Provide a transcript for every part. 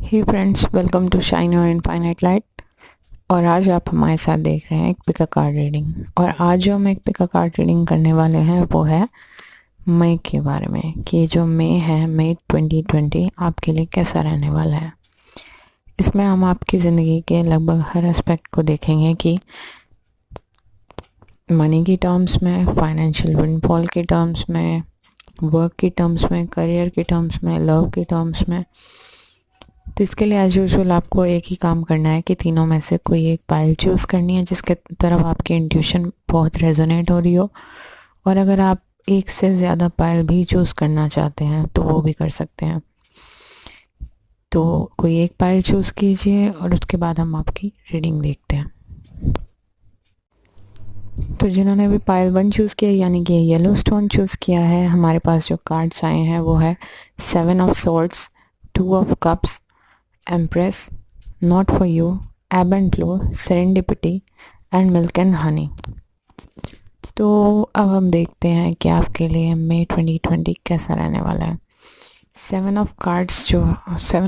Hey friends, welcome to shine your infinite light. और आज आप हमारे साथ देख रहे हैं एक पिका कार्ड रीडिंग। और आज जो हम एक पिका कार्ड रीडिंग करने वाले हैं वो है मई के बारे में, कि जो मई है, मई 2020 आपके लिए कैसा रहने वाला है। इसमें हम आपकी ज़िंदगी के लगभग हर एस्पेक्ट को देखेंगे, कि मनी की टर्म्स में, फाइनेंशियल विंडफॉल के टर्म्स में, वर्क की टर्म्स में, करियर की टर्म्स में, लव की टर्म्स में। तो इसके लिए एज यूजुअल आपको एक ही काम करना है कि तीनों में से कोई एक पाइल चूज़ करनी है जिसके तरफ आपकी इंट्यूशन बहुत रेजोनेट हो रही हो। और अगर आप एक से ज़्यादा पाइल भी चूज़ करना चाहते हैं तो वो भी कर सकते हैं। तो कोई एक पाइल चूज़ कीजिए और उसके बाद हम आपकी रीडिंग देखते हैं। तो जिन्होंने भी पाइल 1 चूज़ किया, यानी कि येलो स्टोन चूज़ किया है, हमारे पास जो कार्ड्स आए हैं वो है 7 of swords, 2 of cups, Empress, Not for You, Ebb and Flow, Serendipity and Milk and Honey। तो अब हम देखते हैं कि आपके लिए मई 2020 कैसा रहने वाला है। 7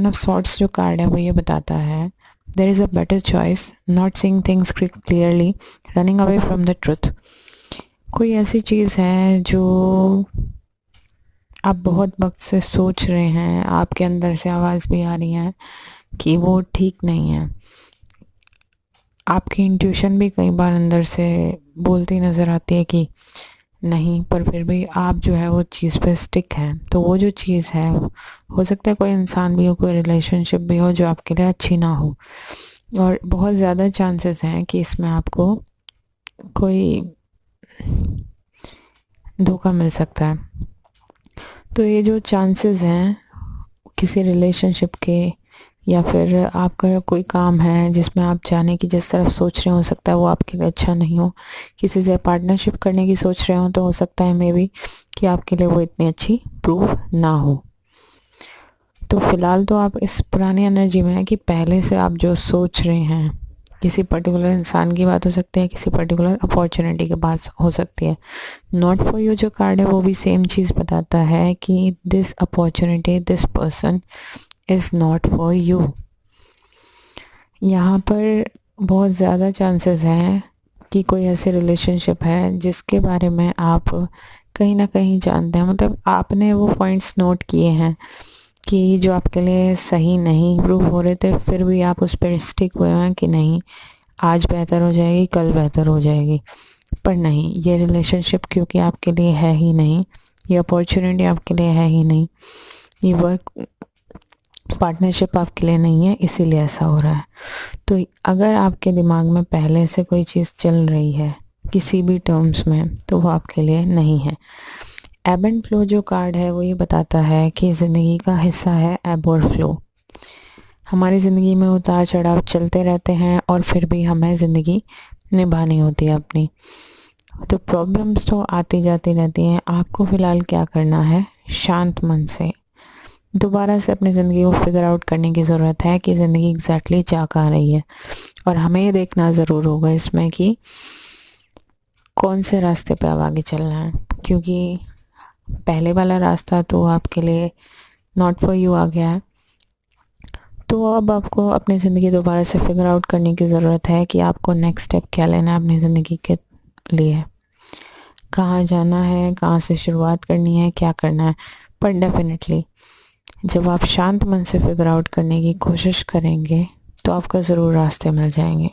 ऑफ सॉर्ड्स जो कार्ड है वो ये बताता है, there is a better choice, not seeing things clearly, running away from the truth. कोई ऐसी चीज़ है जो आप बहुत वक्त से सोच रहे हैं, आपके अंदर से आवाज़ भी आ रही है कि वो ठीक नहीं है। आपकी इंट्यूशन भी कई बार अंदर से बोलती नज़र आती है कि नहीं, पर फिर भी आप जो है वो चीज़ पे स्टिक हैं। तो वो जो चीज़ है, हो सकता है कोई इंसान भी हो, कोई रिलेशनशिप भी हो जो आपके लिए अच्छी ना हो, और बहुत ज़्यादा चांसेस हैं कि इसमें आपको कोई धोखा मिल सकता है। तो ये जो चांसेस हैं किसी रिलेशनशिप के, या फिर आपका कोई काम है जिसमें आप जाने की जिस तरफ सोच रहे हो सकता है वो आपके लिए अच्छा नहीं हो। किसी से पार्टनरशिप करने की सोच रहे हो तो हो सकता है मे बी कि आपके लिए वो इतनी अच्छी प्रूव ना हो। तो फिलहाल तो आप इस पुरानी एनर्जी में है कि पहले से आप जो सोच रहे हैं, किसी पर्टिकुलर इंसान की बात हो सकती है, किसी पर्टिकुलर अपॉर्चुनिटी की बात हो सकती है। नॉट फॉर यू जो कार्ड है वो भी सेम चीज़ बताता है कि this opportunity, this person is not for you. यहाँ पर बहुत ज़्यादा चांसेस हैं कि कोई ऐसे रिलेशनशिप है जिसके बारे में आप कहीं ना कहीं जानते हैं, मतलब आपने वो पॉइंट्स नोट किए हैं कि जो आपके लिए सही नहीं प्रूव हो रहे थे, फिर भी आप उस पर स्टिक हुए हैं कि नहीं, आज बेहतर हो जाएगी, कल बेहतर हो जाएगी। पर नहीं, ये रिलेशनशिप क्योंकि आपके लिए है ही नहीं, ये अपॉर्चुनिटी आपके लिए है ही नहीं, ये वर्क पार्टनरशिप आपके लिए नहीं है, इसीलिए ऐसा हो रहा है। तो अगर आपके दिमाग में पहले से कोई चीज़ चल रही है किसी भी टर्म्स में, तो वो आपके लिए नहीं है। एब एंड फ्लो जो कार्ड है वो ये बताता है कि ज़िंदगी का हिस्सा है एब और फ्लो। हमारी ज़िंदगी में उतार चढ़ाव चलते रहते हैं और फिर भी हमें ज़िंदगी निभानी होती है अपनी। तो प्रॉब्लम्स तो आती जाती रहती हैं। आपको फ़िलहाल क्या करना है, शांत मन से दोबारा से अपनी ज़िंदगी को फिगर आउट करने की ज़रूरत है कि ज़िंदगी एग्जैक्टली जा कहाँ रही है। और हमें ये देखना ज़रूर होगा इसमें कि कौन से रास्ते पे अब आगे चलना है, क्योंकि पहले वाला रास्ता तो आपके लिए नॉट फॉर यू आ गया है। तो अब आपको अपनी ज़िंदगी दोबारा से फिगर आउट करने की ज़रूरत है कि आपको नेक्स्ट स्टेप क्या लेना है अपनी ज़िंदगी के लिए, कहाँ जाना है, कहाँ से शुरुआत करनी है, क्या करना है। पर डेफिनेटली जब आप शांत मन से फिगर आउट करने की कोशिश करेंगे तो आपका ज़रूर रास्ते मिल जाएंगे।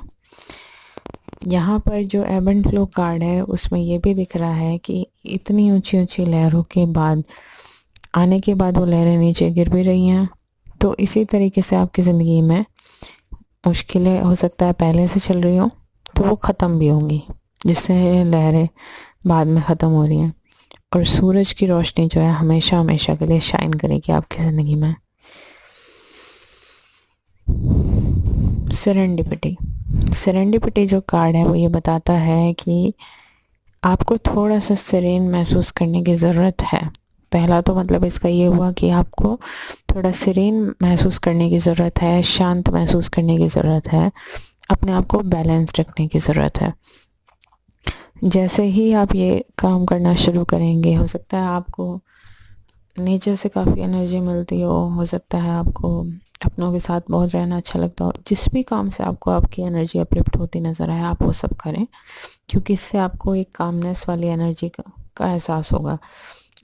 यहाँ पर जो एब एंड फ्लो कार्ड है उसमें ये भी दिख रहा है कि इतनी ऊंची ऊंची लहरों के बाद आने के बाद वो लहरें नीचे गिर भी रही हैं। तो इसी तरीके से आपकी ज़िंदगी में मुश्किलें हो सकता है पहले से चल रही हो, तो वो ख़त्म भी होंगी, जिससे लहरें बाद में ख़त्म हो रही हैं। और सूरज की रोशनी जो है हमेशा हमेशा के लिए शाइन करेगी आपकी ज़िंदगी में। सेरेंडिपिटी जो कार्ड है वो ये बताता है कि आपको थोड़ा सा सेरेन महसूस करने की ज़रूरत है। पहला तो मतलब इसका ये हुआ कि आपको थोड़ा सेरेन महसूस करने की ज़रूरत है, शांत महसूस करने की ज़रूरत है, अपने आप को बैलेंस रखने की ज़रूरत है। जैसे ही आप ये काम करना शुरू करेंगे, हो सकता है आपको नेचर से काफ़ी एनर्जी मिलती हो सकता है आपको अपनों के साथ बहुत रहना अच्छा लगता हो। जिस भी काम से आपको आपकी एनर्जी अपलिफ्ट होती नज़र आए आप वो सब करें, क्योंकि इससे आपको एक कामनेस वाली एनर्जी का एहसास होगा।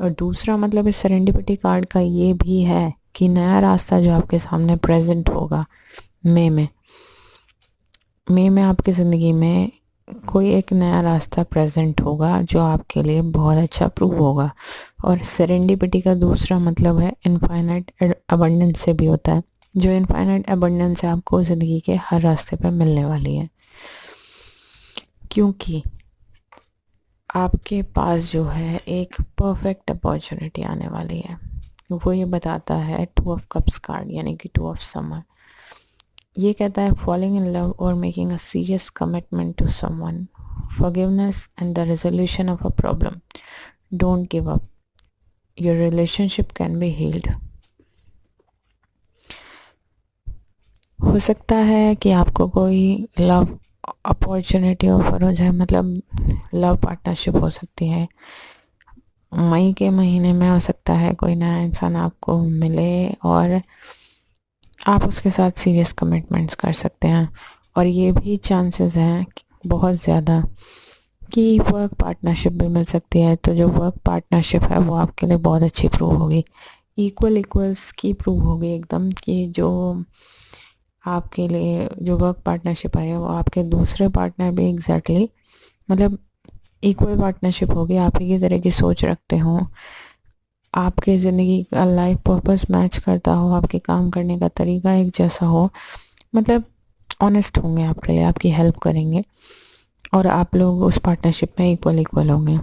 और दूसरा मतलब इस सेरेंडिपिटी कार्ड का ये भी है कि नया रास्ता जो आपके सामने प्रेजेंट होगा मई में आपकी ज़िंदगी में कोई एक नया रास्ता प्रेजेंट होगा जो आपके लिए बहुत अच्छा प्रूव होगा। और सेरेंडिपिटी का दूसरा मतलब है इनफाइनाइट अबंडेंस से भी होता है। जो इनफाइनाइट अबंडेंस है आपको ज़िंदगी के हर रास्ते पर मिलने वाली है, क्योंकि आपके पास जो है एक परफेक्ट अपॉर्चुनिटी आने वाली है। वो ये बताता है 2 ऑफ कप्स कार्ड, यानी कि 2 ऑफ समर। ये कहता है फॉलिंग इन लव और making a serious commitment to someone, forgiveness and the resolution of a problem. Don't give up, your relationship can be healed. हो सकता है कि आपको कोई लव अपॉर्चुनिटी ऑफर हो जाए, मतलब लव पार्टनरशिप हो सकती है। मई के महीने में हो सकता है कोई नया इंसान आपको मिले और आप उसके साथ सीरियस कमिटमेंट्स कर सकते हैं। और ये भी चांसेस हैं बहुत ज़्यादा कि वर्क पार्टनरशिप भी मिल सकती है। तो जो वर्क पार्टनरशिप है वो आपके लिए बहुत अच्छी प्रूव होगी, इक्वल्स की प्रूव होगी एकदम, कि जो आपके लिए जो वर्क पार्टनरशिप है वो आपके दूसरे पार्टनर भी एग्जैक्टली मतलब इक्वल पार्टनरशिप होगी, आप ही की तरह की सोच रखते हो, आपके ज़िंदगी का लाइफ पर्पस मैच करता हो, आपके काम करने का तरीका एक जैसा हो, मतलब ऑनेस्ट होंगे आपके लिए, आपकी हेल्प करेंगे और आप लोग उस पार्टनरशिप में इक्वल होंगे।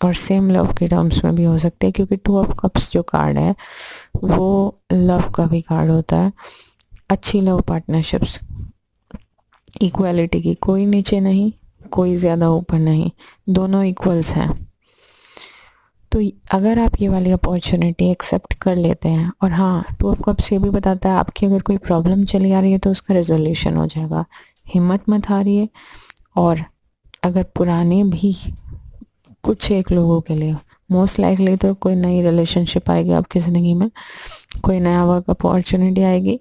और सेम लव के टर्म्स में भी हो सकते हैं, क्योंकि 2 ऑफ कप्स जो कार्ड है वो लव का भी कार्ड होता है। अच्छी लव पार्टनरशिप्स, इक्वालिटी की, कोई नीचे नहीं कोई ज़्यादा ऊपर नहीं, दोनों इक्वल्स हैं। तो अगर आप ये वाली अपॉर्चुनिटी एक्सेप्ट कर लेते हैं, और हाँ 2 ऑफ कप्स ये भी बताता है आपकी अगर कोई प्रॉब्लम चली आ रही है तो उसका रेजोल्यूशन हो जाएगा, हिम्मत मत हारिए। और अगर पुराने भी कुछ एक लोगों के लिए मोस्ट लाइकली तो कोई नई रिलेशनशिप आएगी आपकी ज़िंदगी में, कोई नया वर्क अपॉर्चुनिटी आएगी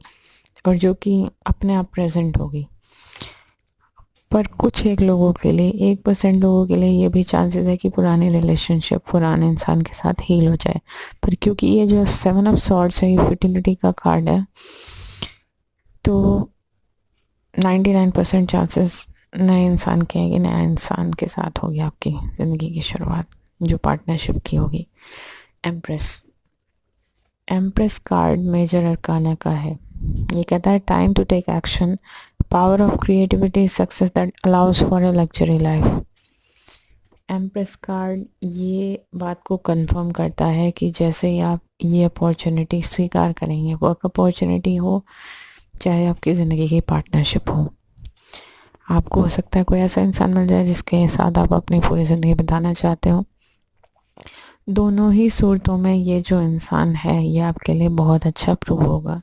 और जो कि अपने आप प्रेजेंट होगी। पर कुछ एक लोगों के लिए 1% लोगों के लिए ये भी चांसेस है कि पुरानी रिलेशनशिप पुराने इंसान के साथ हील हो जाए। पर क्योंकि ये जो 7 ऑफ सॉर्ड्स है ये फर्टिलिटी का कार्ड है, तो 99% चांसेस नए इंसान के हैं कि नया इंसान के साथ होगी आपकी ज़िंदगी की शुरुआत, जो पार्टनरशिप की होगी। एम्प्रेस कार्ड मेजर अरकाना का है। ये कहता है time to take action, power of creativity, success that allows for a luxury life. Empress card ये बात को कंफर्म करता है कि जैसे ही आप ये अपॉर्चुनिटी स्वीकार करेंगे, वर्क अपॉर्चुनिटी हो चाहे आपकी ज़िंदगी की पार्टनरशिप हो, आपको हो सकता है कोई ऐसा इंसान मिल जाए जिसके साथ आप अपनी पूरी ज़िंदगी बिताना चाहते हो। दोनों ही सूरतों में ये जो इंसान है ये आपके लिए बहुत अच्छा प्रूव होगा,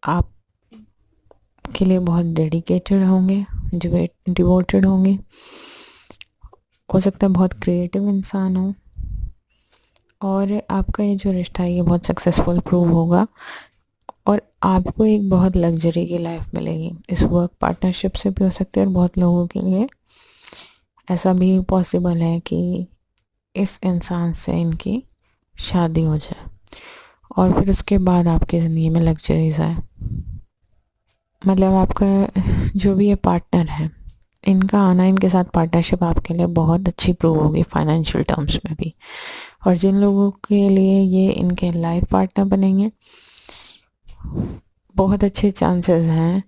आप के लिए बहुत डेडिकेटेड होंगे, डिवोटेड होंगे, हो सकता है बहुत क्रिएटिव इंसान हो, और आपका ये जो रिश्ता है ये बहुत सक्सेसफुल प्रूव होगा और आपको एक बहुत लग्जरी की लाइफ मिलेगी। इस वर्क पार्टनरशिप से भी हो सकती है और बहुत लोगों के लिए ऐसा भी पॉसिबल है कि इस इंसान से इनकी शादी हो जाए और फिर उसके बाद आपकी ज़िंदगी में लग्जरीज आए। मतलब आपका जो भी ये पार्टनर है, इनका आना, इनके साथ पार्टनरशिप आपके लिए बहुत अच्छी प्रूव होगी फाइनेंशियल टर्म्स में भी। और जिन लोगों के लिए ये इनके लाइफ पार्टनर बनेंगे, बहुत अच्छे चांसेस हैं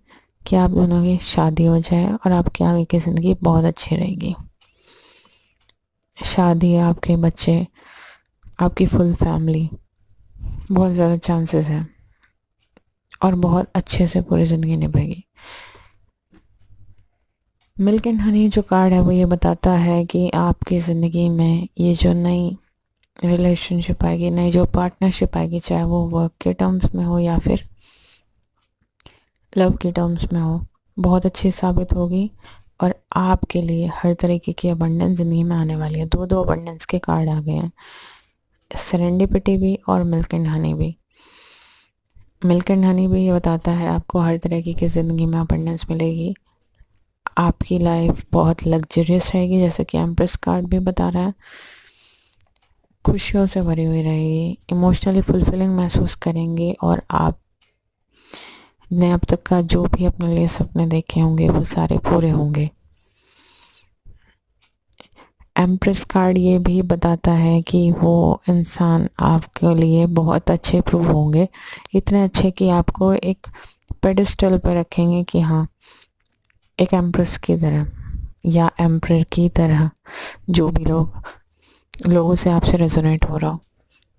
कि आप दोनों की शादी हो जाए और आपकी आगे की ज़िंदगी बहुत अच्छी रहेगी। शादी, आपके बच्चे, आपकी फुल फैमिली, बहुत ज़्यादा चांसेस हैं और बहुत अच्छे से पूरी ज़िंदगी निभाएगी। मिल्क एंड हनी जो कार्ड है वो ये बताता है कि आपकी ज़िंदगी में ये जो नई रिलेशनशिप आएगी, नई जो पार्टनरशिप आएगी, चाहे वो वर्क के टर्म्स में हो या फिर लव के टर्म्स में हो, बहुत अच्छी साबित होगी और आपके लिए हर तरीके की अबंडेंस ज़िंदगी में आने वाली है। दो अबंडेंस के कार्ड आ गए हैं, सेरेंडिपिटी भी और मिल्क एंड हनी भी। मिल्क एंड हनी भी ये बताता है आपको हर तरह की ज़िंदगी में अबंडेंस मिलेगी, आपकी लाइफ बहुत लग्जरियस रहेगी, जैसे कि एम्प्रेस कार्ड भी बता रहा है, खुशियों से भरी हुई रहेगी, इमोशनली फुलफिलिंग महसूस करेंगे और आप ने अब तक का जो भी अपने लिए सपने देखे होंगे वो सारे पूरे होंगे। एम्प्रेस कार्ड ये भी बताता है कि वो इंसान आपके लिए बहुत अच्छे प्रूव होंगे, इतने अच्छे कि आपको एक पेडिस्टल पर रखेंगे कि हाँ, एक एम्प्रेस की तरह या एम्परर की तरह, जो भी लोगों से आपसे रेजोनेट हो रहा हो।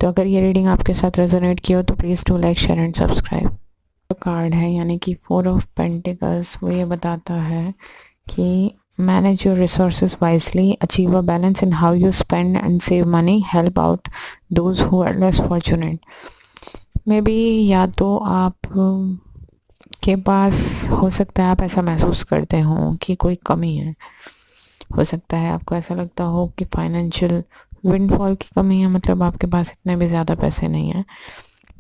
तो अगर ये रीडिंग आपके साथ रेजोनेट की हो तो please do like, share and subscribe. जो कार्ड है यानी कि 4 ऑफ पेंटिकल्स, वो ये बताता है कि manage your resources wisely, achieve a balance in how you spend and save money, help out those who are less fortunate. Maybe या तो आप के पास हो सकता है आप ऐसा महसूस करते हो कि कोई कमी है, हो सकता है आपको ऐसा लगता हो कि फाइनेंशियल विंडफॉल की कमी है, मतलब आपके पास इतने भी ज़्यादा पैसे नहीं हैं,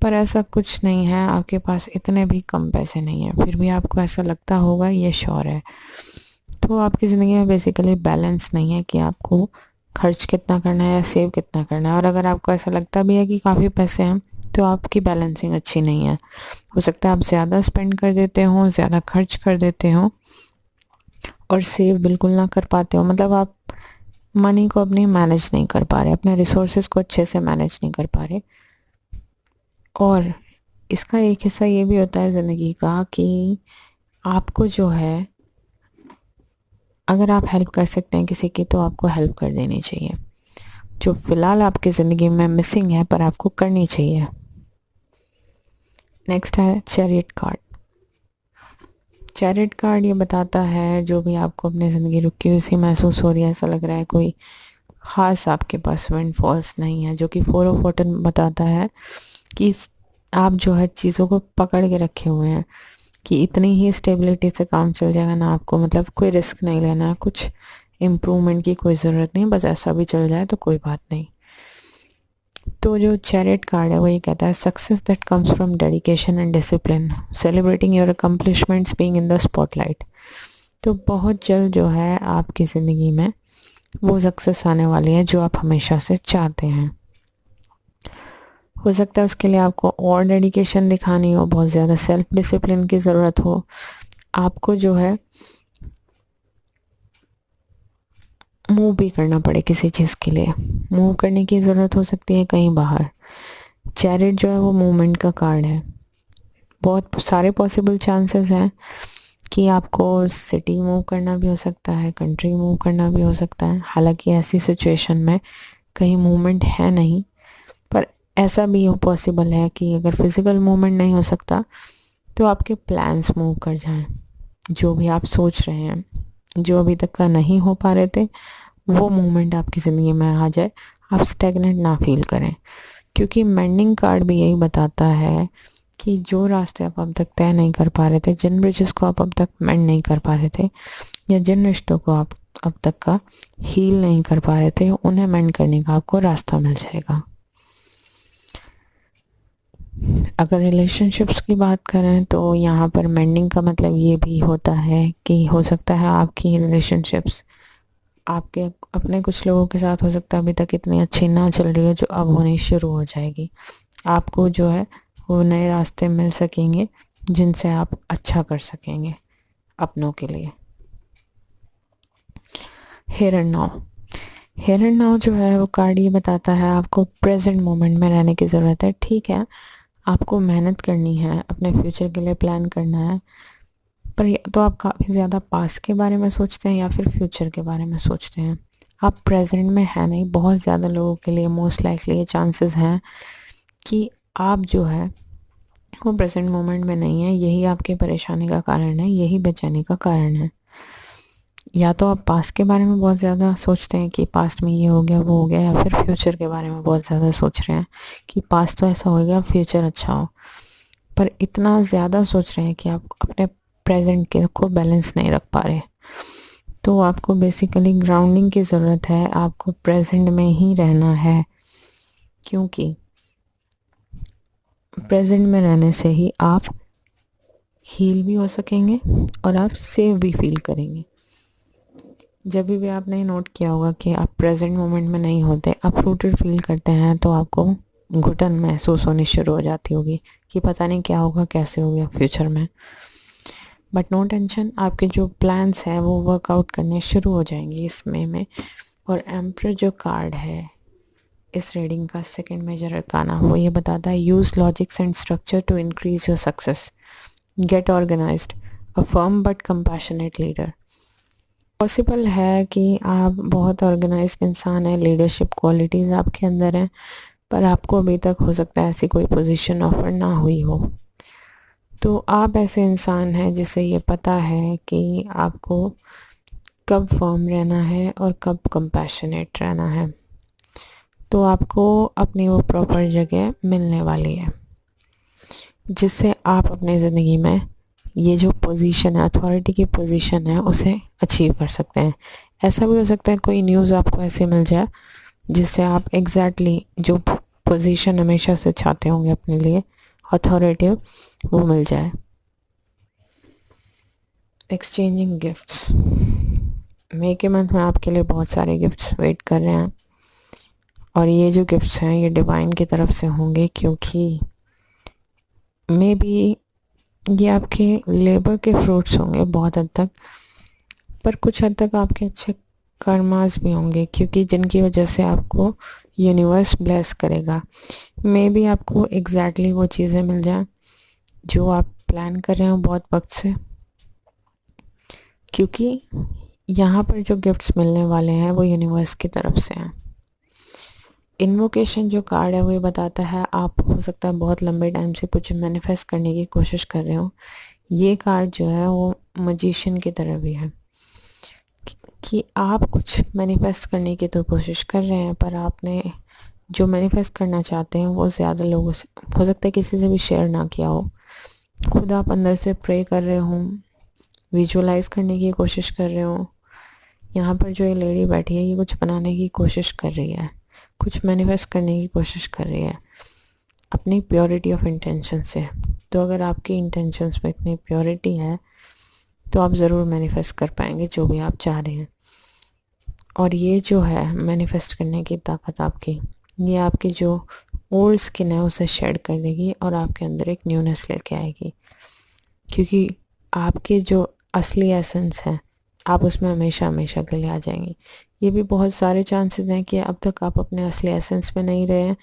पर ऐसा कुछ नहीं है, आपके पास इतने भी कम पैसे नहीं हैं, फिर भी आपको ऐसा लगता होगा, ये श्योर है। तो आपकी ज़िंदगी में बेसिकली बैलेंस नहीं है कि आपको खर्च कितना करना है या सेव कितना करना है। और अगर आपको ऐसा लगता भी है कि काफ़ी पैसे हैं तो आपकी बैलेंसिंग अच्छी नहीं है, हो सकता है आप ज़्यादा स्पेंड कर देते हो, ज़्यादा खर्च कर देते हो और सेव बिल्कुल ना कर पाते हो, मतलब आप मनी को अपनी मैनेज नहीं कर पा रहे, अपने रिसोर्सेज को अच्छे से मैनेज नहीं कर पा रहे। और इसका एक हिस्सा ये भी होता है ज़िंदगी का कि आपको जो है, अगर आप हेल्प कर सकते हैं किसी की तो आपको हेल्प कर देनी चाहिए, जो फ़िलहाल आपकी ज़िंदगी में मिसिंग है पर आपको करनी चाहिए। नेक्स्ट है चैरियट कार्ड। चैरियट कार्ड ये बताता है जो भी आपको अपनी ज़िंदगी रुकी हुई सी महसूस हो रही है, ऐसा लग रहा है कोई ख़ास आपके पास विंडफॉल्स नहीं है, जो कि 4 ऑफ वॉटन बताता है कि आप जो है चीज़ों को पकड़ के रखे हुए हैं कि इतनी ही स्टेबिलिटी से काम चल जाएगा ना, आपको मतलब कोई रिस्क नहीं लेना है, कुछ इम्प्रूवमेंट की कोई ज़रूरत नहीं, बस ऐसा भी चल जाए तो कोई बात नहीं। तो जो चैरियट कार्ड है वो ये कहता है success that comes from dedication and discipline, celebrating your accomplishments, being in the spotlight. तो बहुत जल्द जो है आपकी ज़िंदगी में वो सक्सेस आने वाली है जो आप हमेशा से चाहते हैं। हो सकता है उसके लिए आपको और डेडिकेशन दिखानी हो, बहुत ज़्यादा सेल्फ डिसिप्लिन की ज़रूरत हो, आपको जो है मूव भी करना पड़े किसी चीज़ के लिए, मूव करने की ज़रूरत हो सकती है कहीं बाहर। चैरिट जो है वो मूवमेंट का कार्ड है, बहुत सारे पॉसिबल चांसेस हैं कि आपको सिटी मूव करना भी हो सकता है, कंट्री मूव करना भी हो सकता है। हालांकि ऐसी सिचुएशन में कहीं मूवमेंट है नहीं, पर ऐसा भी पॉसिबल है कि अगर फिज़िकल मूवमेंट नहीं हो सकता तो आपके प्लान्स मूव कर जाएं, जो भी आप सोच रहे हैं, जो अभी तक का नहीं हो पा रहे थे, वो मूवमेंट आपकी ज़िंदगी में आ जाए, आप स्टेगनेंट ना फील करें। क्योंकि मेंडिंग कार्ड भी यही बताता है कि जो रास्ते आप अब तक तय नहीं कर पा रहे थे, जिन ब्रिजेस को आप अब तक मेंड नहीं कर पा रहे थे, या जिन रिश्तों को आप अब तक का हील नहीं कर पा रहे थे, उन्हें मेंड करने का आपको रास्ता मिल जाएगा। अगर रिलेशनशिप्स की बात करें तो यहाँ पर मेंडिंग का मतलब ये भी होता है कि हो सकता है आपकी रिलेशनशिप्स आपके अपने कुछ लोगों के साथ हो सकता है अभी तक इतनी अच्छी ना चल रही हो, जो अब होनी शुरू हो जाएगी। आपको जो है वो नए रास्ते मिल सकेंगे जिनसे आप अच्छा कर सकेंगे अपनों के लिए। Here and now, here and now जो है वो कार्ड ये बताता है आपको प्रेजेंट मोमेंट में रहने की ज़रूरत है। ठीक है, आपको मेहनत करनी है, अपने फ्यूचर के लिए प्लान करना है, पर या तो आप काफ़ी ज़्यादा पास्ट के बारे में सोचते हैं या फिर फ्यूचर के बारे में सोचते हैं, आप प्रेजेंट में है नहीं। बहुत ज़्यादा लोगों के लिए मोस्ट लाइकली ये चांसेस हैं कि आप जो है वो प्रेजेंट मोमेंट में नहीं है, यही आपकी परेशानी का कारण है, यही बेचैनी का कारण है। या तो आप पास्ट के बारे में बहुत ज़्यादा सोचते हैं कि पास्ट में ये हो गया वो हो गया, या फिर फ्यूचर के बारे में बहुत ज़्यादा सोच रहे हैं कि पास्ट तो ऐसा हो गया, फ्यूचर अच्छा हो, पर इतना ज़्यादा सोच रहे हैं कि आप अपने प्रेजेंट के को बैलेंस नहीं रख पा रहे। तो आपको बेसिकली ग्राउंडिंग की ज़रूरत है, आपको प्रेजेंट में ही रहना है, क्योंकि प्रेजेंट में रहने से ही आप हील भी हो सकेंगे और आप सेफ भी फील करेंगे। जब भी आपने नोट किया होगा कि आप प्रेजेंट मोमेंट में नहीं होते, आप रूटेड फील करते हैं, तो आपको घुटन महसूस होनी शुरू हो जाती होगी कि पता नहीं क्या होगा, कैसे होगा फ्यूचर में। बट नो टेंशन, आपके जो प्लान्स हैं वो वर्कआउट करने शुरू हो जाएंगे इस मई में। और एम्परर जो कार्ड है इस रीडिंग का सेकंड मेजर अरकाना, वो ये बताता है use logics and structure to increase your success, get organized, a firm but compassionate leader. Possible है कि आप बहुत ऑर्गेनाइज्ड इंसान हैं, लीडरशिप क्वालिटीज़ आपके अंदर हैं, पर आपको अभी तक हो सकता है ऐसी कोई पोजीशन ऑफर ना हुई हो। तो आप ऐसे इंसान हैं जिसे ये पता है कि आपको कब फर्म रहना है और कब कंपैशनेट रहना है। तो आपको अपनी वो प्रॉपर जगह मिलने वाली है जिससे आप अपनी ज़िंदगी में ये जो पोजीशन है, अथॉरिटी की पोजीशन है, उसे अचीव कर सकते हैं। ऐसा भी हो सकता है कोई न्यूज़ आपको ऐसे मिल जाए जिससे आप एग्जैक्टली जो पोजीशन हमेशा से चाहते होंगे अपने लिए, अथॉरिटिव, वो मिल जाए। एक्सचेंजिंग गिफ्ट्स, मई के मंथ में आपके लिए बहुत सारे गिफ्ट्स वेट कर रहे हैं और ये जो गिफ्ट्स हैं ये डिवाइन की तरफ से होंगे, क्योंकि मे बी ये आपके लेबर के फ्रूट्स होंगे बहुत हद तक, पर कुछ हद तक आपके अच्छे कर्मास भी होंगे, क्योंकि जिनकी वजह से आपको यूनिवर्स ब्लेस करेगा। मे बी आपको एग्जैक्टली वो चीज़ें मिल जाए जो आप प्लान कर रहे हो बहुत वक्त से, क्योंकि यहाँ पर जो गिफ्ट्स मिलने वाले हैं वो यूनिवर्स की तरफ से हैं। इन्वोकेशन जो कार्ड है वो ये बताता है आप हो सकता है बहुत लंबे टाइम से कुछ मैनिफेस्ट करने की कोशिश कर रहे हो। ये कार्ड जो है वो मजिशियन की तरह भी है कि आप कुछ मैनिफेस्ट करने की तो कोशिश कर रहे हैं, पर आपने जो मैनिफेस्ट करना चाहते हैं वो ज़्यादा लोगों से हो सकता है किसी से भी शेयर ना किया हो। खुद आप अंदर से प्रे कर रहे हो, विजुअलाइज करने की कोशिश कर रहे हो। यहाँ पर जो ये लेडी बैठी है ये कुछ बनाने की कोशिश कर रही है, कुछ मैनिफेस्ट करने की कोशिश कर रही है अपनी प्योरिटी ऑफ इंटेंशन से। तो अगर आपकी इंटेंशंस में इतनी प्योरिटी है तो आप ज़रूर मैनिफेस्ट कर पाएंगे जो भी आप चाह रहे हैं। और ये जो है मैनिफेस्ट करने की ताकत आपकी, ये आपकी जो ओल्ड स्किन है उसे शेड कर देगी और आपके अंदर एक न्यूनेस लेके आएगी, क्योंकि आपके जो असली एसेंस है आप उसमें हमेशा हमेशा के लिए आ जाएंगे। ये भी बहुत सारे चांसेस हैं कि अब तक आप अपने असली एसेंस में नहीं रहे हैं,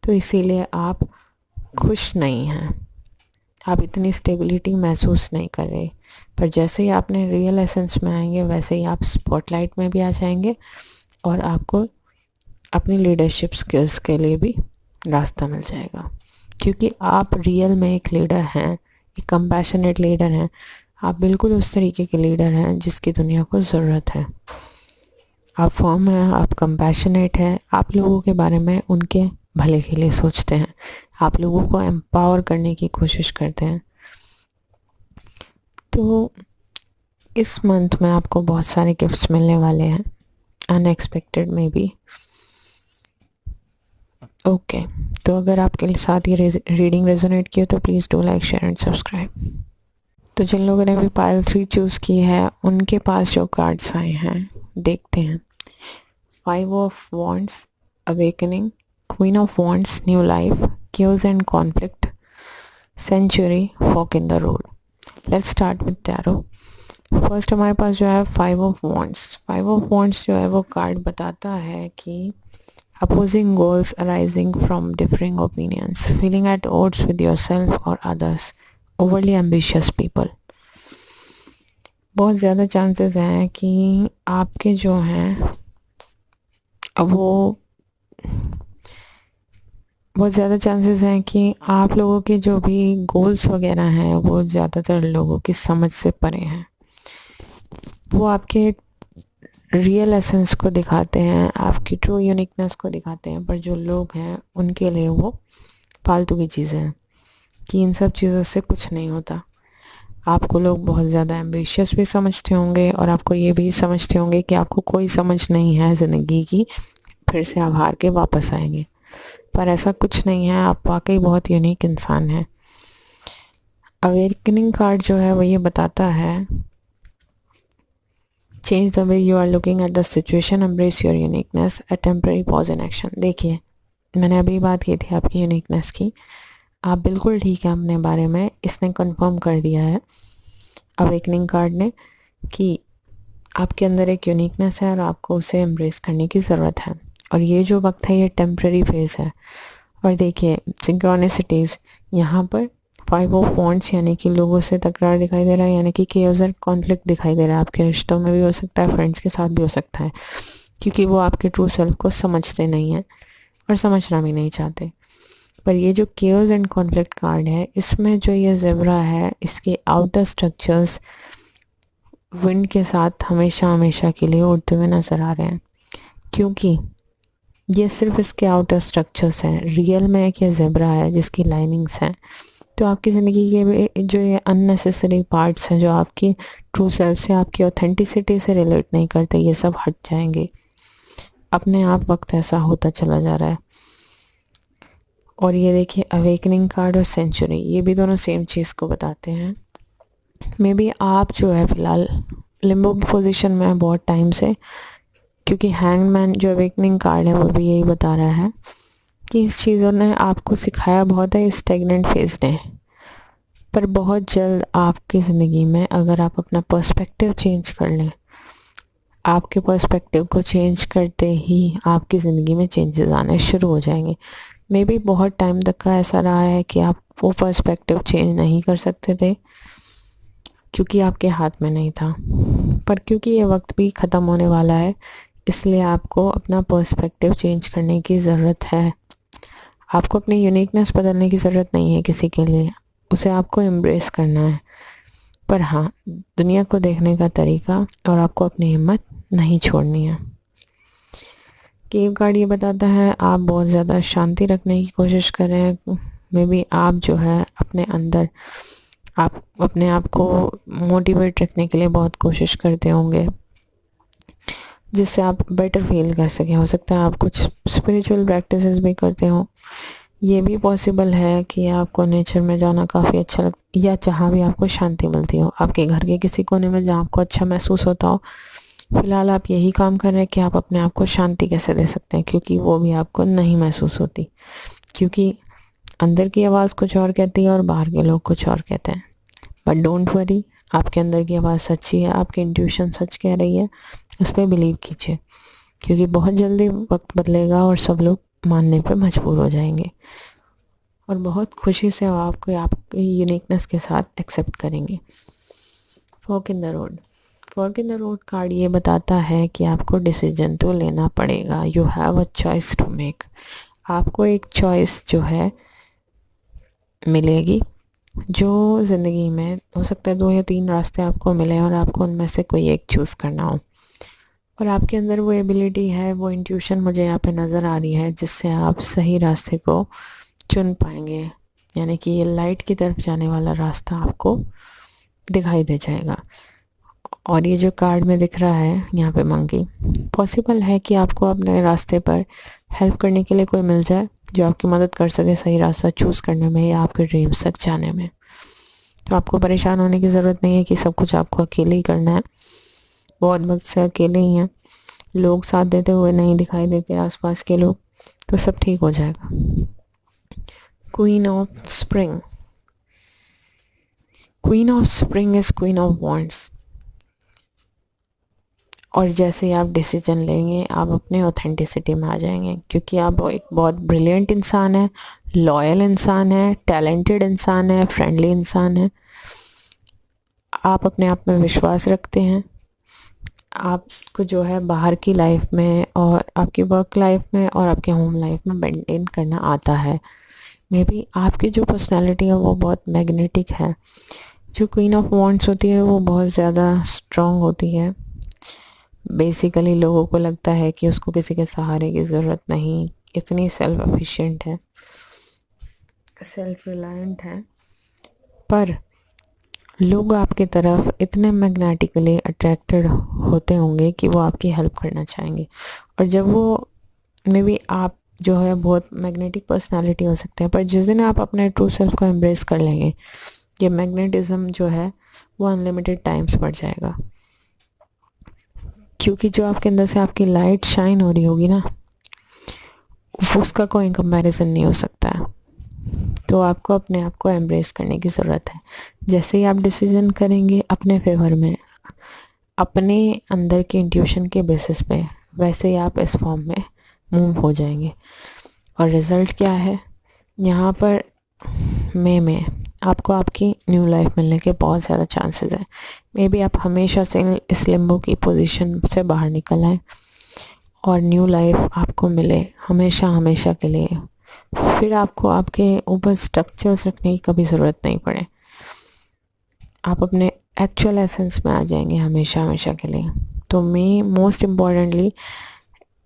तो इसीलिए आप खुश नहीं हैं, आप इतनी स्टेबिलिटी महसूस नहीं कर रहे। पर जैसे ही आपने रियल एसेंस में आएंगे वैसे ही आप स्पॉटलाइट में भी आ जाएंगे और आपको अपनी लीडरशिप स्किल्स के लिए भी रास्ता मिल जाएगा, क्योंकि आप रियल में एक लीडर हैं, एक कंपैशनेट लीडर हैं। आप बिल्कुल उस तरीके के लीडर हैं जिसकी दुनिया को ज़रूरत है। आप फर्म हैं, आप कंपैशनेट हैं, आप लोगों के बारे में उनके भले के लिए सोचते हैं, आप लोगों को एम्पावर करने की कोशिश करते हैं। तो इस मंथ में आपको बहुत सारे गिफ्ट्स मिलने वाले हैं, अनएक्सपेक्टेड में भी। ओके, तो अगर आपके साथ ये रीडिंग रेजोनेट की हो तो please do like, share and subscribe. तो जिन लोगों ने भी पाइल 3 चूज़ की है उनके पास जो कार्ड्स आए हैं देखते हैं। 5 of wands, awakening, queen of wands, new life, cues and conflict, century, fork in the road. Let's start with tarot. First हमारे पास जो है 5 ऑफ वॉन्ड्स। 5 ऑफ वॉन्ड्स जो है वो कार्ड बताता है कि opposing goals arising from differing opinions, feeling at odds with yourself or others, overly ambitious people। बहुत ज़्यादा चांसेस हैं कि आपके जो हैं वो बहुत ज़्यादा चांसेस हैं कि आप लोगों के जो भी गोल्स वगैरह हैं वो ज़्यादातर लोगों की समझ से परे हैं। वो आपके रियल एसेंस को दिखाते हैं, आपकी ट्रू यूनिकनेस को दिखाते हैं, पर जो लोग हैं उनके लिए वो फालतू की चीज़ें हैं कि इन सब चीज़ों से कुछ नहीं होता। आपको लोग बहुत ज़्यादा एम्बिशियस भी समझते होंगे और आपको ये भी समझते होंगे कि आपको कोई समझ नहीं है ज़िंदगी की, फिर से आप हार के वापस आएंगे। पर ऐसा कुछ नहीं है, आप वाकई बहुत यूनिक इंसान हैं। अवेकनिंग कार्ड जो है वो ये बताता है, change the way you are looking at the situation, embrace your uniqueness, a temporary pause in action. देखिए, मैंने अभी बात की थी आपकी यूनिकनेस की, आप बिल्कुल ठीक है अपने बारे में, इसने कंफर्म कर दिया है अवेकनिंग कार्ड ने कि आपके अंदर एक यूनिकनेस है और आपको उसे एम्ब्रेस करने की ज़रूरत है। और ये जो वक्त है ये टेम्प्रेरी फेज़ है। और देखिए सिंक्रोनिसिटीज़, यहाँ पर 5 ऑफ वॉन्ड्स यानी कि लोगों से तकरार दिखाई दे रहा है, यानी कि केओस और कॉन्फ्लिक्ट दिखाई दे रहा है। आपके रिश्तों में भी हो सकता है, फ्रेंड्स के साथ भी हो सकता है, क्योंकि वो आपके ट्रू सेल्फ को समझते नहीं हैं और समझना भी नहीं चाहते। पर ये जो केओस एंड कॉन्फ्लिक्ट कार्ड है, इसमें जो ये ज़ेब्रा है, इसके आउटर स्ट्रक्चर्स विंड के साथ हमेशा हमेशा के लिए उड़ते हुए नज़र आ रहे हैं, क्योंकि ये सिर्फ इसके आउटर स्ट्रक्चर्स हैं। रियल में एक ये ज़ेब्रा है जिसकी लाइनिंग्स हैं। तो आपकी ज़िंदगी के जो ये अननेसेसरी पार्ट्स हैं, जो आपकी ट्रू सेल्फ से, आपकी ऑथेंटिसिटी से रिलेट नहीं करते, ये सब हट जाएंगे अपने आप। वक्त ऐसा होता चला जा रहा है। और ये देखिए अवेकनिंग कार्ड और सेंचुरी, ये भी दोनों सेम चीज़ को बताते हैं। मे बी आप जो है फ़िलहाल लिम्बो की पोजीशन में है बहुत टाइम से, क्योंकि हैंगमैन जो अवेकनिंग कार्ड है वो भी यही बता रहा है कि इस चीज़ों ने आपको सिखाया बहुत है, स्टेगनेंट फेज ने। पर बहुत जल्द आपकी ज़िंदगी में अगर आप अपना पर्सपेक्टिव चेंज कर लें, आपके पर्सपेक्टिव को चेंज करते ही आपकी ज़िंदगी में चेंजेस आने शुरू हो जाएंगे। मे बी बहुत टाइम तक का ऐसा रहा है कि आप वो पर्सपेक्टिव चेंज नहीं कर सकते थे क्योंकि आपके हाथ में नहीं था, पर क्योंकि ये वक्त भी ख़त्म होने वाला है, इसलिए आपको अपना पर्सपेक्टिव चेंज करने की ज़रूरत है। आपको अपनी यूनिकनेस बदलने की ज़रूरत नहीं है किसी के लिए, उसे आपको एम्ब्रेस करना है। पर हाँ, दुनिया को देखने का तरीका और आपको अपनी हिम्मत नहीं छोड़नी है। केव कार्ड ये बताता है आप बहुत ज़्यादा शांति रखने की कोशिश कर रहे हैं। मे बी आप जो है अपने अंदर, आप अपने आप को मोटिवेट रखने के लिए बहुत कोशिश करते होंगे, जिससे आप बेटर फील कर सकें। हो सकता है आप कुछ स्पिरिचुअल प्रैक्टिसेस भी करते हो। ये भी पॉसिबल है कि आपको नेचर में जाना काफ़ी अच्छा लगता, या जहाँ भी आपको शांति मिलती हो, आपके घर के किसी कोने में जहाँ आपको अच्छा महसूस होता हो। फ़िलहाल आप यही काम कर रहे हैं कि आप अपने आप को शांति कैसे दे सकते हैं, क्योंकि वो भी आपको नहीं महसूस होती, क्योंकि अंदर की आवाज़ कुछ और कहती है और बाहर के लोग कुछ और कहते हैं। बट डोंट वरी, आपके अंदर की आवाज़ सच्ची है, आपकी इंट्यूशन सच कह रही है, उस पर बिलीव कीजिए, क्योंकि बहुत जल्दी वक्त बदलेगा और सब लोग मानने पर मजबूर हो जाएंगे और बहुत खुशी से आपको आपकी यूनिकनेस के साथ एक्सेप्ट करेंगे। Fork in the road, fork in the road card ये बताता है कि आपको डिसीजन तो लेना पड़ेगा। You have a choice to make. आपको एक चॉइस जो है मिलेगी, जो ज़िंदगी में हो सकता है 2 या 3 रास्ते आपको मिले और आपको उनमें से कोई एक चूज़ करना हो। और आपके अंदर वो एबिलिटी है, वो इंट्यूशन मुझे यहाँ पे नज़र आ रही है, जिससे आप सही रास्ते को चुन पाएंगे। यानी कि ये लाइट की तरफ जाने वाला रास्ता आपको दिखाई दे जाएगा। और ये जो कार्ड में दिख रहा है यहाँ पे मंकी, पॉसिबल है कि आपको अपने रास्ते पर हेल्प करने के लिए कोई मिल जाए जो आपकी मदद कर सके सही रास्ता चूज़ करने में या आपके ड्रीम्स तक जाने में। तो आपको परेशान होने की ज़रूरत नहीं है कि सब कुछ आपको अकेले ही करना है। बहुत वक्त से अकेले ही हैं, लोग साथ देते हुए नहीं दिखाई देते, आसपास के लोग, तो सब ठीक हो जाएगा। Queen of spring, queen of spring is queen of wands. और जैसे ही आप डिसीजन लेंगे आप अपने ऑथेंटिसिटी में आ जाएंगे, क्योंकि आप एक बहुत ब्रिलियंट इंसान है, लॉयल इंसान है, टैलेंटेड इंसान है, फ्रेंडली इंसान है। आप अपने आप में विश्वास रखते हैं। आपको जो है बाहर की लाइफ में और आपकी वर्क लाइफ में और आपके होम लाइफ में मेंटेन करना आता है। मे बी आपकी जो पर्सनालिटी है वो बहुत मैग्नेटिक है। जो क्वीन ऑफ वॉन्ड्स होती है वो बहुत ज़्यादा स्ट्रॉन्ग होती है। बेसिकली लोगों को लगता है कि उसको किसी के सहारे की ज़रूरत नहीं, इतनी सेल्फ एफिशिएंट है, सेल्फ रिलायंट है। पर लोग आपकी तरफ इतने मैग्नेटिकली अट्रैक्टेड होते होंगे कि वो आपकी हेल्प करना चाहेंगे। और जब वो मे बी आप जो है बहुत मैग्नेटिक पर्सनालिटी हो सकते हैं, पर जिस दिन आप अपने ट्रू सेल्फ को एम्ब्रेस कर लेंगे, ये मैग्नेटिज्म जो है वो अनलिमिटेड टाइम्स बढ़ जाएगा। क्योंकि जो आपके अंदर से आपकी लाइट शाइन हो रही होगी ना, उसका कोई कंपैरिजन नहीं हो सकता है। तो आपको अपने आप को एम्ब्रेस करने की ज़रूरत है। जैसे ही आप डिसीजन करेंगे अपने फेवर में, अपने अंदर के इंट्यूशन के बेसिस पे, वैसे ही आप इस फॉर्म में मूव हो जाएंगे। और रिज़ल्ट क्या है, यहाँ पर मई में आपको आपकी न्यू लाइफ मिलने के बहुत ज़्यादा चांसेस हैं। मे बी आप हमेशा से इस लिम्बो की पोजीशन से बाहर निकल आए और न्यू लाइफ आपको मिले हमेशा हमेशा के लिए। फिर आपको आपके ऊपर स्ट्रक्चर्स रखने की कभी ज़रूरत नहीं पड़े, आप अपने एक्चुअल एसेंस में आ जाएंगे हमेशा हमेशा के लिए। तो मैं मोस्ट इम्पॉर्टेंटली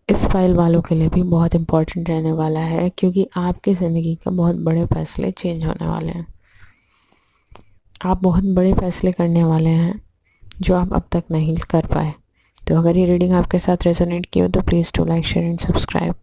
इस फाइल वालों के लिए भी बहुत इम्पोर्टेंट रहने वाला है, क्योंकि आपकी ज़िंदगी का बहुत बड़े फैसले चेंज होने वाले हैं। आप बहुत बड़े फैसले करने वाले हैं जो आप अब तक नहीं कर पाए। तो अगर ये रीडिंग आपके साथ रेजोनेट की हो तो please do like, share and subscribe.